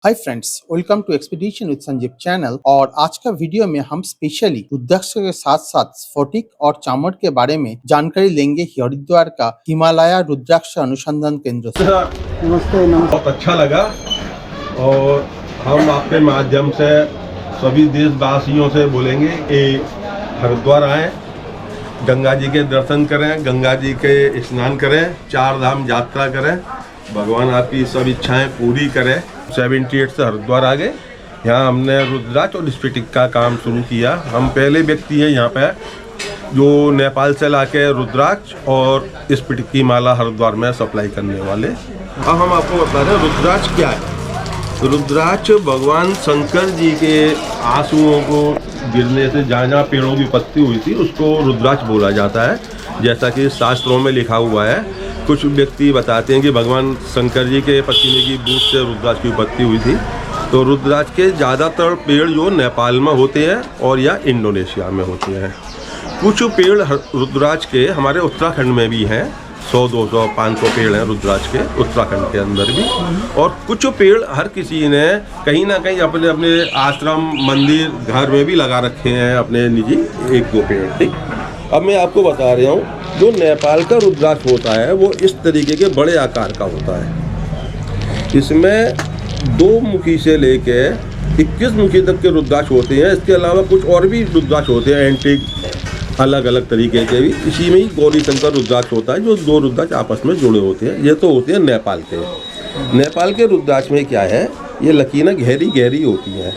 Hi friends, welcome to expedition with Sanjeev channel. और आज का वीडियो में हम स्पेशली रुद्राक्ष के साथ साथ स्फटिक और चामड़ के बारे में जानकारी लेंगे हरिद्वार का हिमालय रुद्राक्ष अनुसंधान केंद्र से। नमस्ते। बहुत अच्छा लगा और हम आपके माध्यम से सभी देशवासियों से बोलेंगे कि हरिद्वार आएँ, गंगा जी के दर्शन करें, गंगा जी के स्नान करें, 4 धाम यात्रा करें, भगवान आपकी सब इच्छाएं पूरी करें। 78 से हरिद्वार आ गए। यहाँ हमने रुद्राक्ष और स्फटिक का काम शुरू किया। हम पहले व्यक्ति हैं यहाँ पे जो नेपाल से लाके रुद्राक्ष और स्फटिक की माला हरिद्वार में सप्लाई करने वाले। अब हम आपको बता रहे हैं रुद्राक्ष क्या है। रुद्राक्ष भगवान शंकर जी के आंसुओं को गिरने से जहाँ पेड़ों की पत्ती हुई थी उसको रुद्राक्ष बोला जाता है, जैसा कि शास्त्रों में लिखा हुआ है। कुछ व्यक्ति बताते हैं कि भगवान शंकर जी के पसीने की बूंद से रुद्राक्ष की उत्पत्ति हुई थी। तो रुद्राक्ष के ज़्यादातर पेड़ जो नेपाल में होते हैं और या इंडोनेशिया में होते हैं। कुछ पेड़ रुद्राक्ष के हमारे उत्तराखंड में भी हैं, 100, 200, 500 पेड़ हैं रुद्राक्ष के उत्तराखंड के अंदर भी। और कुछ पेड़ हर किसी ने कहीं ना कहीं अपने अपने आश्रम, मंदिर, घर में भी लगा रखे हैं अपने निजी 1-2 पेड़। ठीक, अब मैं आपको बता रहा हूँ जो नेपाल का रुद्राक्ष होता है वो इस तरीके के बड़े आकार का होता है। इसमें 2 मुखी से लेके 21 मुखी तक के रुद्राक्ष होते हैं। इसके अलावा कुछ और भी रुद्राक्ष होते हैं एंटीक, अलग अलग तरीके के भी। इसी में ही गौरी शंकर रुद्राक्ष होता है जो 2 रुद्राक्ष आपस में जुड़े होते हैं। ये तो होते हैं नेपाल के। नेपाल के रुद्राक्ष में क्या है, ये लकीरें गहरी गहरी होती हैं,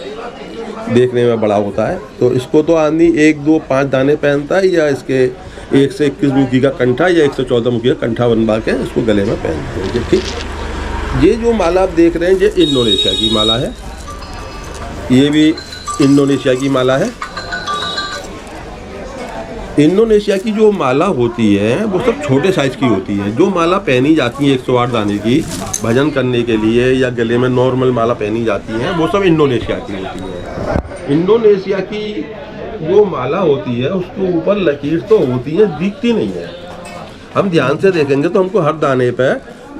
देखने में बड़ा होता है। तो इसको तो आदमी 1, 2, 5 दाने पहनता है, या इसके 1 से 21 मुखी का कंठा या 114 मुखी का कंठा बनवा के इसको गले में पहनते हैं। ठीक, ये जो माला आप देख रहे हैं ये इंडोनेशिया की माला है। ये भी इंडोनेशिया की माला है। इंडोनेशिया की जो माला होती है वो सब छोटे साइज की होती है। जो माला पहनी जाती है 108 दाने की भजन करने के लिए, या गले में नॉर्मल माला पहनी जाती है, वो सब इंडोनेशिया की होती है। इंडोनेशिया की जो माला होती है उसके ऊपर लकीर तो होती है, दिखती नहीं है। हम ध्यान से देखेंगे तो हमको हर दाने पे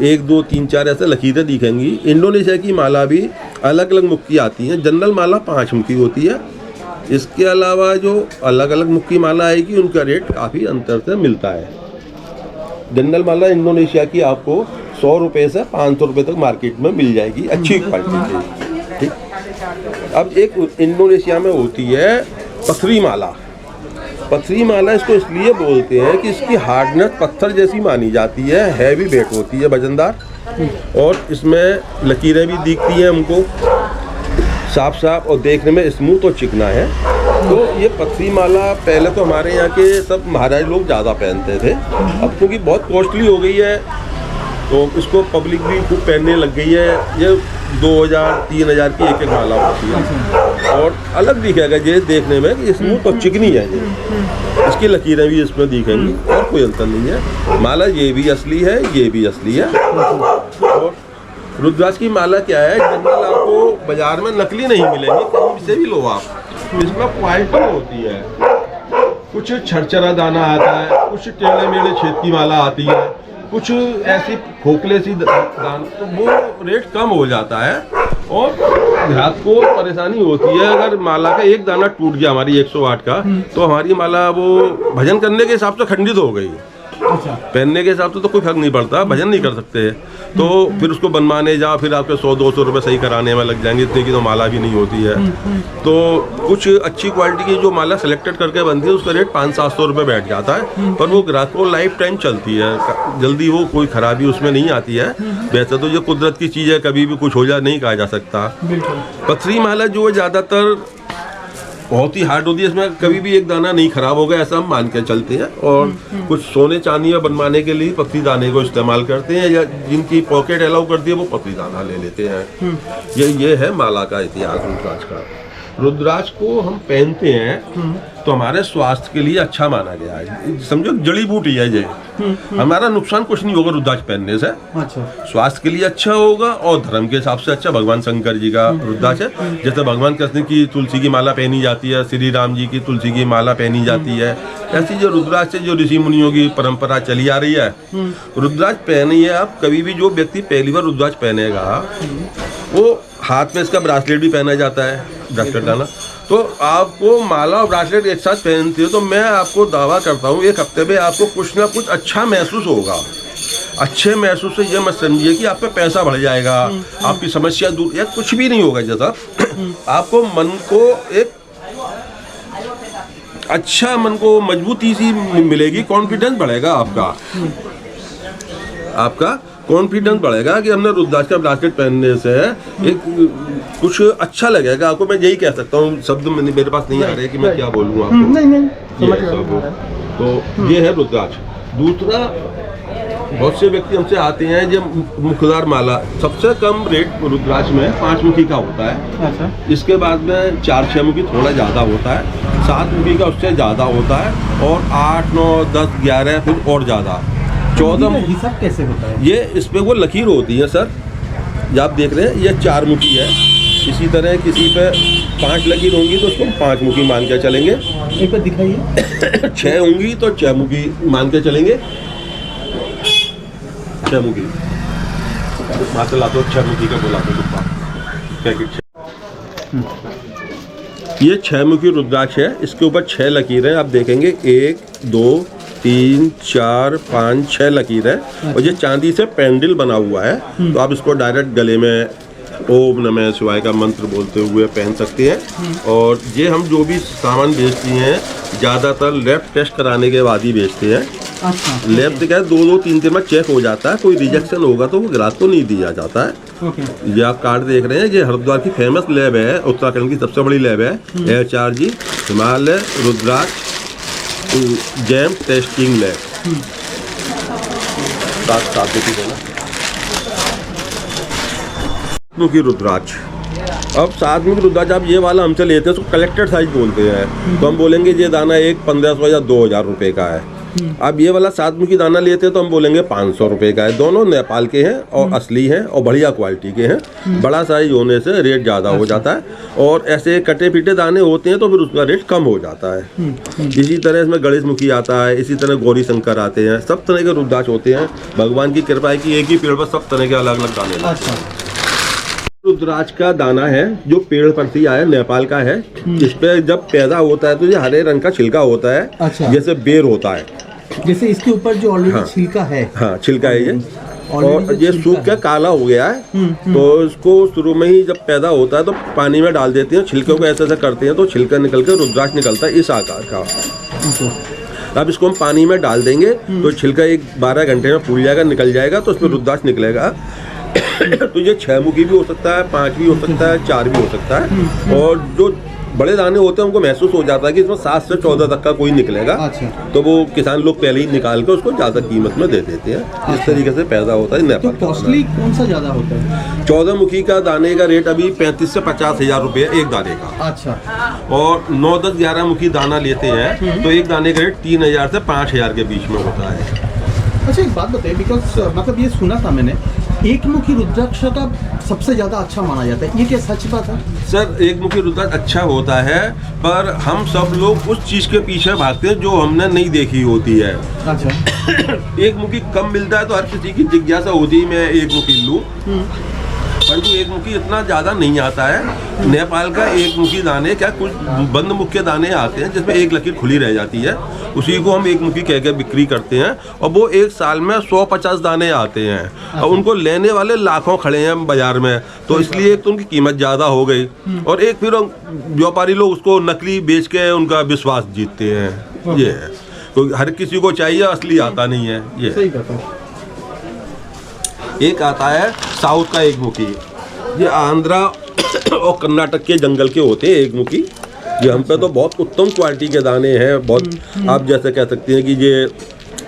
1, 2, 3, 4 ऐसे लकीरें दिखेंगी। इंडोनेशिया की माला भी अलग अलग मुख की आती है। जनरल माला 5 मुख की होती है। इसके अलावा जो अलग अलग मुख की माला आएगी उनका रेट काफ़ी अंतर से मिलता है। जनरल माला इंडोनेशिया की आपको 100 रुपये से 500 रुपये तक मार्केट में मिल जाएगी, अच्छी क्वालिटी की। ठीक, अब एक इंडोनेशिया में होती है पथरी माला। पथरी माला इसको इसलिए बोलते हैं कि इसकी हार्डनेस पत्थर जैसी मानी जाती है, हैवी वेट होती है, वजनदार, और इसमें लकीरें भी दिखती हैं हमको साफ साफ, और देखने में स्मूथ और चिकना है। तो ये पथरी माला पहले तो हमारे यहाँ के सब महाराज लोग ज़्यादा पहनते थे। अब क्योंकि बहुत कॉस्टली हो गई है तो इसको पब्लिक भी खूब पहनने लग गई है। ये 2000-3000 की एक माला होती है और अलग दिखेगा ये देखने में कि स्मूथ और चिकनी है। ये इसकी लकीरें भी इसमें दिखेंगी और कोई अंतर नहीं है। माला ये भी असली है, ये भी असली है। और रुद्राक्ष की माला क्या है, जनरल आपको बाजार में नकली नहीं मिलेगी, कहीं से भी लो आप। इसमें क्वालिटी होती है, कुछ छरछरा दाना आता है, कुछ टेढ़े मेढ़े छेद की माला आती है, कुछ ऐसी खोखले सी दान, तो वो रेट कम हो जाता है और ग्राहक को परेशानी होती है। अगर माला का एक दाना टूट गया हमारी 108 का, तो हमारी माला वो भजन करने के हिसाब से खंडित हो गई। पहनने के हिसाब से तो कोई फर्क नहीं पड़ता, भजन नहीं कर सकते। तो फिर उसको बनवाने जाओ, फिर आपके 100-200 रुपये सही कराने में लग जाएंगे, इतने की तो माला भी नहीं होती है। तो कुछ अच्छी क्वालिटी की जो माला सेलेक्टेड करके बनती है उसका रेट 500-700 रुपये बैठ जाता है, पर वो ग्राहक को लाइफ टाइम चलती है, जल्दी वो कोई खराबी उसमें नहीं आती है। वैसे तो ये कुदरत की चीज़ है, कभी भी कुछ हो जाए नहीं कहा जा सकता। पथरी माला जो है ज़्यादातर बहुत ही हार्ड होती है, इसमें कभी भी एक दाना नहीं खराब होगा ऐसा हम मान के चलते हैं। और कुछ सोने चांदी में बनवाने के लिए पथरी दाने को इस्तेमाल करते हैं, या जिनकी पॉकेट अलाउ करती है वो पथरी दाना ले लेते हैं। ये है माला का इतिहास रुद्राक्ष का। रुद्राक्ष को हम पहनते हैं तो हमारे स्वास्थ्य के लिए अच्छा माना गया है। समझो जड़ी बूटी है ये, हमारा नुकसान कुछ नहीं होगा रुद्राक्ष पहनने से। अच्छा, स्वास्थ्य के लिए अच्छा होगा और धर्म के हिसाब से अच्छा। भगवान शंकर जी का रुद्राक्ष है, जैसे भगवान कृष्ण की तुलसी की माला पहनी जाती है, श्री राम जी की तुलसी की माला पहनी जाती है, ऐसी जो रुद्राक्ष जो ऋषि मुनियों की परंपरा चली आ रही है। रुद्राक्ष पहनिए आप, कभी भी जो व्यक्ति पहली बार रुद्राक्ष पहनेगा वो हाथ में इसका ब्रासलेट भी पहना जाता है, ब्रासलेट दाना। तो आपको माला और ब्रासलेट एक साथ पहनते हो तो मैं आपको दावा करता हूँ एक हफ्ते में आपको कुछ ना कुछ अच्छा महसूस होगा। अच्छे महसूस से ये मत समझिए कि आप पे पैसा बढ़ जाएगा, आपकी समस्या दूर, या कुछ भी नहीं होगा। जैसा आपको मन को एक अच्छा, मन को मजबूती सी मिलेगी, कॉन्फिडेंस बढ़ेगा आपका कॉन्फिडेंस बढ़ेगा कि हमने रुद्राक्ष का ब्रासलेट पहनने से एक कुछ अच्छा लगेगा आपको। मैं यही कह सकता हूँ, शब्द मेरे पास नहीं आ रहे कि मैं क्या बोलूँ आपको। नहीं ये सब, तो ये है रुद्राक्ष। दूसरा, बहुत से व्यक्ति हमसे आते हैं जो मुखदार माला, सबसे कम रेट रुद्राक्ष में 5 मुखी का होता है। अच्छा। इसके बाद में 4-6 मुखी थोड़ा ज़्यादा होता है, 7 मुखी का उससे ज़्यादा होता है, और 8, 9, 10, 11 फिर और ज़्यादा 14। हिसाब कैसे होता है? ये इस पे वो लकीर होती है सर, जो आप देख रहे हैं, ये 4 मुखी है। इसी तरह किसी पे 5 लकीर होंगी तो उसको 5 मुखी मान के चलेंगे। एक बार दिखाइए। 6 होंगी तो 6 मुखी मान के चलेंगे। 6 मुखी मात्र ला दो, 6 मुखी का बोला पैकेट। ये 6 मुखी रुद्राक्ष है, इसके ऊपर 6 लकीर है। आप देखेंगे 1, 2, 3, 4, 5, 6 लकीर है, और ये चांदी से पेंडल बना हुआ है। तो आप इसको डायरेक्ट गले में ओम नमः शिवाय का मंत्र बोलते हुए पहन सकते हैं। और ये हम जो भी सामान बेचते हैं ज़्यादातर लैब टेस्ट कराने के बाद ही बेचते हैं। अच्छा। लैब से क्या है, 2-3 दिन में चेक हो जाता है, कोई रिजेक्शन होगा तो वो ग्राहक को नहीं दिया जाता है। ओके। ये आप कार्ड देख रहे हैं, ये हरिद्वार की फेमस लैब है, उत्तराखंड की सबसे बड़ी लैब है, HRG हिमालय रुद्राक्ष जैम टेस्टिंग लैब। मुखी रुद्राक्ष, अब 7 मुखी रुद्राक्ष आप ये वाला हमसे लेते हैं, उसको कलेक्टेड साइज बोलते हैं। तो हम बोलेंगे ये दाना एक 1500 या 2000 रुपये का है। अब ये वाला 7 मुखी दाना लेते हैं तो हम बोलेंगे 500 रुपये का है। दोनों नेपाल के हैं और असली हैं और बढ़िया क्वालिटी के हैं। बड़ा साइज होने से रेट ज़्यादा हो जाता है, और ऐसे कटे पीटे दाने होते हैं तो फिर उसका रेट कम हो जाता है। इसी तरह इसमें गणेश मुखी आता है, इसी तरह गौरी शंकर आते हैं, सब तरह के रुद्राक्ष होते हैं। भगवान की कृपा है कि एक ही पेड़ पर सब तरह के अलग अलग दाने लगते हैं। रुद्राक्ष का दाना है जो पेड़ पर से आया, नेपाल का है। इस पे जब पैदा होता है तो ये हरे रंग का छिलका होता है। अच्छा। जैसे बेर होता है, जैसे इसके ऊपर जो ऑलरेडी छिलका है। हाँ, छिलका है ये, Already और जो ये छिलका सूख के काला हो गया है। तो इसको शुरू में ही जब पैदा होता है तो पानी में डाल देते हैं, छिलके को ऐसे ऐसे करते हैं तो छिलका निकल के रुद्राक्ष निकलता है इस आकार का। अब इसको हम पानी में डाल देंगे तो छिलका 12 घंटे में फूल जाएगा, निकल जाएगा, तो उसमें रुद्राक्ष निकलेगा। तो ये 6 मुखी भी हो सकता है, 5 भी हो सकता है, 4 भी हो सकता है। और जो बड़े दाने होते हैं उनको महसूस हो जाता है कि इसमें 7 से 14 तक का कोई निकलेगा। अच्छा। तो वो किसान लोग पहले ही निकाल के उसको ज़्यादा कीमत में दे देते हैं। अच्छा। इस तरीके से पैदा होता है तो नेपाल। कॉस्टली कौन सा ज्यादा होता है? 14 मुखी का दाने का रेट अभी 35 से 50 हजार रुपये एक दाने का। अच्छा। और 9, 10, 11 मुखी दाना लेते हैं तो एक दाने का रेट 3000 से 5000 के बीच में होता है। अच्छा, एक बात बताइए, बिकॉज मतलब ये सुना था मैंने, एक मुखी रुद्राक्ष का सबसे ज्यादा अच्छा माना जाता है, ये क्या सच बात है? सर, एक मुखी रुद्राक्ष अच्छा होता है, पर हम सब लोग उस चीज के पीछे भागते हैं जो हमने नहीं देखी होती है। अच्छा। एक मुखी कम मिलता है तो हर किसी की जिज्ञासा होती है मैं एक मुखी लूं, परंतु एक मुखी इतना ज़्यादा नहीं आता है। नेपाल का एक मुखी दाने क्या कुछ बंद मुख के दाने आते हैं जिसमें एक लकीर खुली रह जाती है, उसी को हम एक मुखी कह के बिक्री करते हैं, और वो एक साल में 150 दाने आते हैं और उनको लेने वाले लाखों खड़े हैं बाजार में। तो इसलिए एक तो उनकी कीमत ज़्यादा हो गई, और एक फिर व्यापारी लोग उसको नकली बेच के उनका विश्वास जीतते हैं। ये है, तो हर किसी को चाहिए, असली आता नहीं है। ये सही कहता हूँ। एक आता है साउथ का एक मुखी, ये आंध्रा और कर्नाटक के जंगल के होते हैं एक मुखी। ये हम पे तो बहुत उत्तम क्वालिटी के दाने हैं, बहुत आप जैसे कह सकते हैं कि ये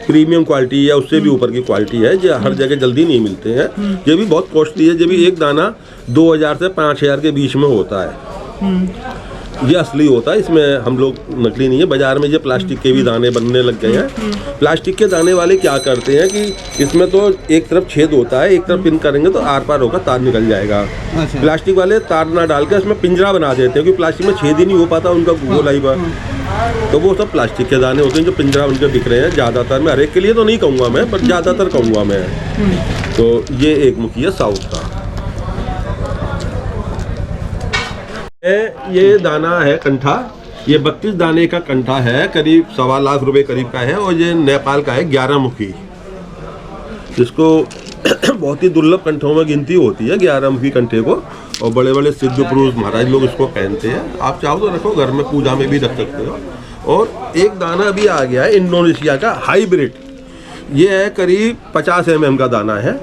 प्रीमियम क्वालिटी है, उससे भी ऊपर की क्वालिटी है, जो हर जगह जल्दी नहीं मिलते हैं। ये भी बहुत कॉस्टली है, ये भी एक दाना 2000 से 5000 के बीच में होता है। ये असली होता है, इसमें हम लोग नकली नहीं है। बाजार में ये प्लास्टिक के भी दाने बनने लग गए हैं। प्लास्टिक के दाने वाले क्या करते हैं कि इसमें तो एक तरफ छेद होता है, एक तरफ पिन करेंगे तो आर पार होकर तार निकल जाएगा। अच्छा। प्लास्टिक वाले तार ना डाल के इसमें पिंजरा बना देते हैं, क्योंकि प्लास्टिक में छेद ही नहीं हो पाता उनका गोलाई पर। तो वो सब प्लास्टिक के दाने होते हैं जो पिंजरा उनके बिक रहे हैं ज़्यादातर। मैं हर एक के लिए तो नहीं कहूँगा मैं, पर ज़्यादातर कहूँगा मैं। तो ये एक मुखी है साउथ का। ये दाना है कंठा, ये 32 दाने का कंठा है, करीब 1.25 लाख रुपए करीब का है। और ये नेपाल का है 11 मुखी, जिसको बहुत ही दुर्लभ कंठों में गिनती होती है 11 मुखी कंठे को। और बड़े बड़े सिद्ध पुरुष महाराज लोग इसको पहनते हैं। आप चाहो तो रखो, घर में पूजा में भी रख सकते हो। और एक दाना अभी आ गया है इंडोनेशिया का हाइब्रिड, ये है करीब 50 mm का दाना है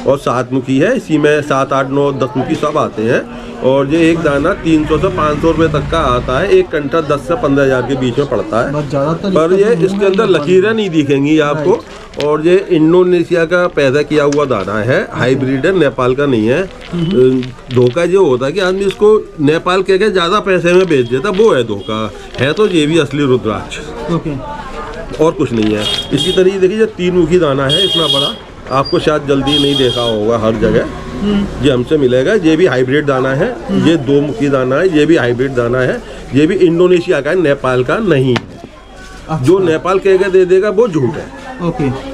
और 7 मुखी है। इसी में 7, 8, 9, 10 मुखी सब आते हैं। और ये एक दाना 300 से 500 रुपए तक का आता है। एक कंटा 10 से 15 हज़ार के बीच में पड़ता है, पर ये इसके अंदर लकीरें नहीं दिखेंगी आपको। और ये इंडोनेशिया का पैदा किया हुआ दाना है, हाइब्रिड है, नेपाल का नहीं है। धोखा जो होता है कि आदमी इसको नेपाल के ज़्यादा पैसे में बेच देता, वो है धोखा। है तो ये भी असली रुद्राक्ष, और कुछ नहीं है। इसी तरीके देखिए, ये 3 मुखी दाना है, इतना बड़ा, आपको शायद जल्दी नहीं देखा होगा हर जगह। ये हमसे मिलेगा। ये भी हाइब्रिड दाना है। ये 2 मुखी दाना है, ये भी हाइब्रिड दाना है। ये भी इंडोनेशिया का है, नेपाल का नहीं है। जो नेपाल कह के दे देगा वो झूठ है।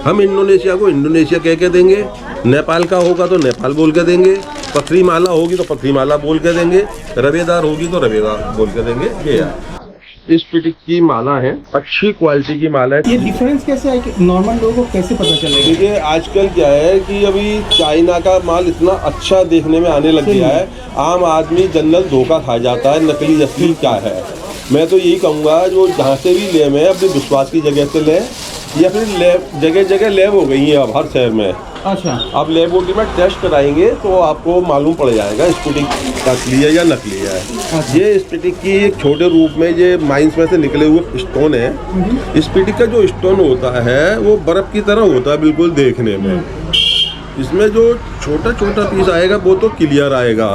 हम इंडोनेशिया को इंडोनेशिया कह के देंगे, नेपाल का होगा तो नेपाल बोल के देंगे, पथरी माला होगी तो पथरी माला बोल के देंगे, रवेदार होगी तो रवेदार बोल के देंगे। ये है इस पिटिक की माला है, अच्छी क्वालिटी की माला है। ये डिफरेंस कैसे है कि नॉर्मल लोगों को कैसे पता चलेगा? देखिए आजकल क्या है कि अभी चाइना का माल इतना अच्छा देखने में आने लग गया है, आम आदमी जनरल धोखा खा जाता है नकली असली क्या है। मैं तो यही कहूँगा, जो जहाँ से भी ले में अपने विश्वास की जगह से ले, या फिर लैब, जगह जगह लैब हो गई है अब हर शहर में। अच्छा, आप लेबोरेटरी में टेस्ट कराएंगे तो आपको मालूम पड़ जाएगा स्पुटिक असली है या नकली है। अच्छा। ये स्पुटिक की एक छोटे रूप में ये माइंस में से निकले हुए स्टोन है। स्पुटिक का जो स्टोन होता है वो बर्फ की तरह होता है बिल्कुल देखने में। इसमें जो छोटा छोटा पीस आएगा वो तो क्लियर आएगा,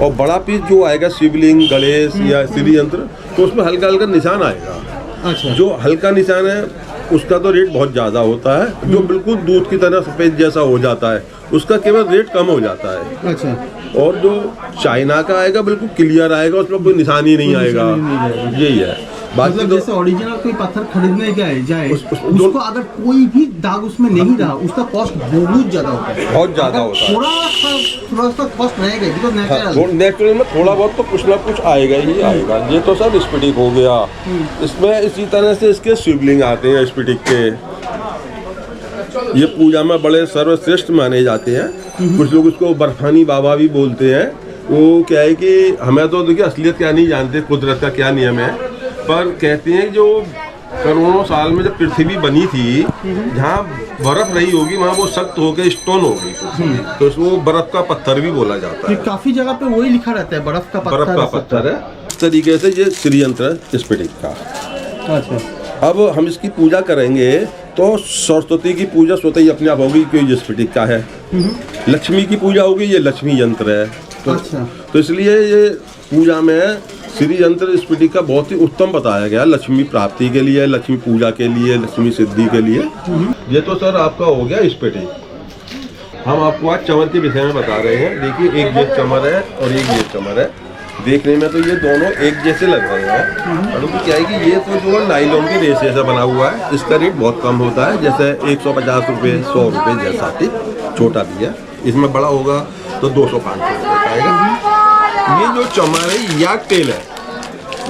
और बड़ा पीस जो आएगा शिवलिंग, गणेश या श्री यंत्र, तो उसमें हल्का हल्का निशान आएगा। अच्छा, जो जो हल्का निशान है उसका तो रेट बहुत ज़्यादा होता है। जो बिल्कुल दूध की तरह सफ़ेद जैसा हो जाता है उसका केवल रेट कम हो जाता है। अच्छा, और जो चाइना का आएगा बिल्कुल क्लियर आएगा, उसमें कोई निशान ही नहीं आएगा। यही है बाकी। मतलब जैसे ओरिजिनल कोई पत्थर खरीदने जाए उसको उसको अगर कोई भी दाग उसमें नहीं रहा, उसका कॉस्ट बहुत ज्यादा होता है। बहुत ज़्यादा होता है। थोड़ा सा कॉस्ट रहेगा, बिकॉज नेचुरल। नेचुरल में थोड़ा बहुत तो कुछ ना कुछ आएगा ही आएगा। ये तो सब स्पिटिक हो गया। इसमें इसी तरह से इसके शिवलिंग आते हैं स्पिटिक के, ये पूजा में बड़े सर्वश्रेष्ठ माने जाते हैं। कुछ लोग इसको बर्फानी बाबा भी बोलते हैं। वो क्या है कि हमें तो देखिए असलियत क्या नहीं जानते, कुदरत का क्या नियम है, पर कहते हैं जो करोड़ों साल में जब पृथ्वी बनी थी, जहाँ बर्फ रही होगी वहाँ वो सख्त होकर स्टोन हो गई, तो उसको बर्फ का पत्थर भी बोला जाता है। काफी जगह पे वही लिखा रहता है, बर्फ का पत्थर है। इस तरीके से ये श्री यंत्र स्पिटिक का। अच्छा, अब हम इसकी पूजा करेंगे तो सरस्वती की पूजा स्वतः ही अपने आप होगी, क्योंकि ये स्पिटिक का है। लक्ष्मी की पूजा होगी, ये लक्ष्मी यंत्र है। तो इसलिए ये पूजा में श्री यंत्र स्पिटिक का बहुत ही उत्तम बताया गया, लक्ष्मी प्राप्ति के लिए, लक्ष्मी पूजा के लिए, लक्ष्मी सिद्धि के लिए। ये तो सर आपका हो गया स्पिटिक। हम आपको आज चमर के विषय में बता रहे हैं। देखिए, एक ये चमर है और एक ये चमर है। देखने में तो ये दोनों एक जैसे लग रहे हैं, परंतु क्या है कि ये तो जो नाइलॉन की रेसे से बना हुआ है, इसका रेट बहुत कम होता है। जैसे 150 रुपये, 100 रुपये जैसा कि छोटा भी है। इसमें बड़ा होगा तो 200-500 रुपये का आएगा। ये जो चमर है याक टेल है,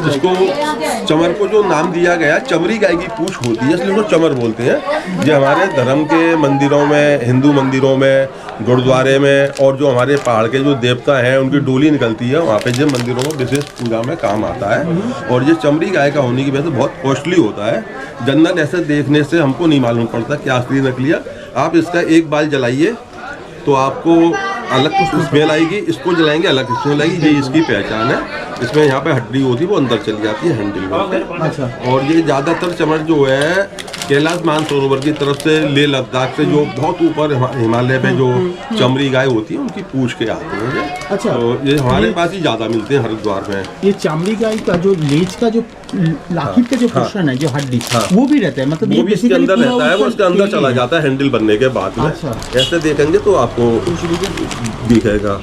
जिसको चमर को जो नाम दिया गया, चमरी गाय की पूंछ होती है, इसलिए उसको चमर बोलते हैं। ये हमारे धर्म के मंदिरों में, हिंदू मंदिरों में, गुरुद्वारे में, और जो हमारे पहाड़ के जो देवता हैं उनकी डोली निकलती है, वहाँ पे जो मंदिरों में विशेष पूजा में काम आता है। और ये चमरी गाय का होने की वजह से बहुत कॉस्टली होता है। जनरल ऐसे देखने से हमको नहीं मालूम पड़ता क्या असली नकली है। आप इसका एक बाल जलाइए तो आपको अलग कुछ स्मेल आएगी, इसको जलाएंगे अलग स्मेल आएगी। ये इसकी पहचान है। इसमें यहाँ पे हड्डी होती है, वो अंदर चली जाती है, हैंडल में। अच्छा, और ये ज़्यादातर चमर जो है कैलाश मानसरोवर की तरफ से, लेह लद्दाख से, जो बहुत ऊपर हिमालय पे जो चमरी गाय होती है उनकी पूछ के आते हैं ये। अच्छा, तो ये हमारे पास ही ज़्यादा मिलते हैं हरिद्वार में। ये चमड़ी गाय का जो लेज का जो लाखिट का जो पोर्शन है, जो हड्डी, वो भी रहता है, मतलब वो भी इसके अंदर रहता है, वो इसके अंदर चला जाता है हैंडल बनने के बाद में। अच्छा, ऐसे देखेंगे तो आपको दिखेगा।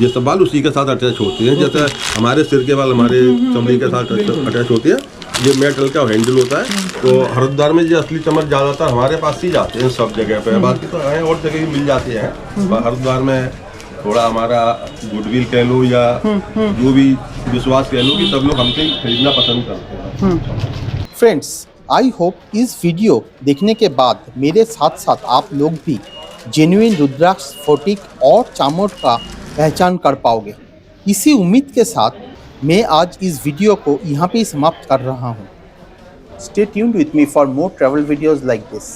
ये सब बाल उसी के साथ अटैच होती है, जैसे हमारे सिर के बाल हमारे चमड़ी के साथ अटैच होती है। ये मेटल का हैंडल होता है। तो हरिद्वार में जो असली चमर ज़्यादातर हमारे पास ही जाते हैं सब जगह पे, बाकी तो और जगह भी मिल जाते हैं। हरिद्वार में थोड़ा हमारा गुडविल कह लो या जो भी विश्वास कह लो कि सब लोग हमसे खरीदना पसंद करते हैं। फ्रेंड्स, आई होप इस वीडियो देखने के बाद मेरे साथ साथ आप लोग भी जेन्युइन रुद्राक्ष स्फटिक और चामर का पहचान कर पाओगे। इसी उम्मीद के साथ मैं आज इस वीडियो को यहाँ पे ही समाप्त कर रहा हूँ। Stay tuned with me for more travel videos like this.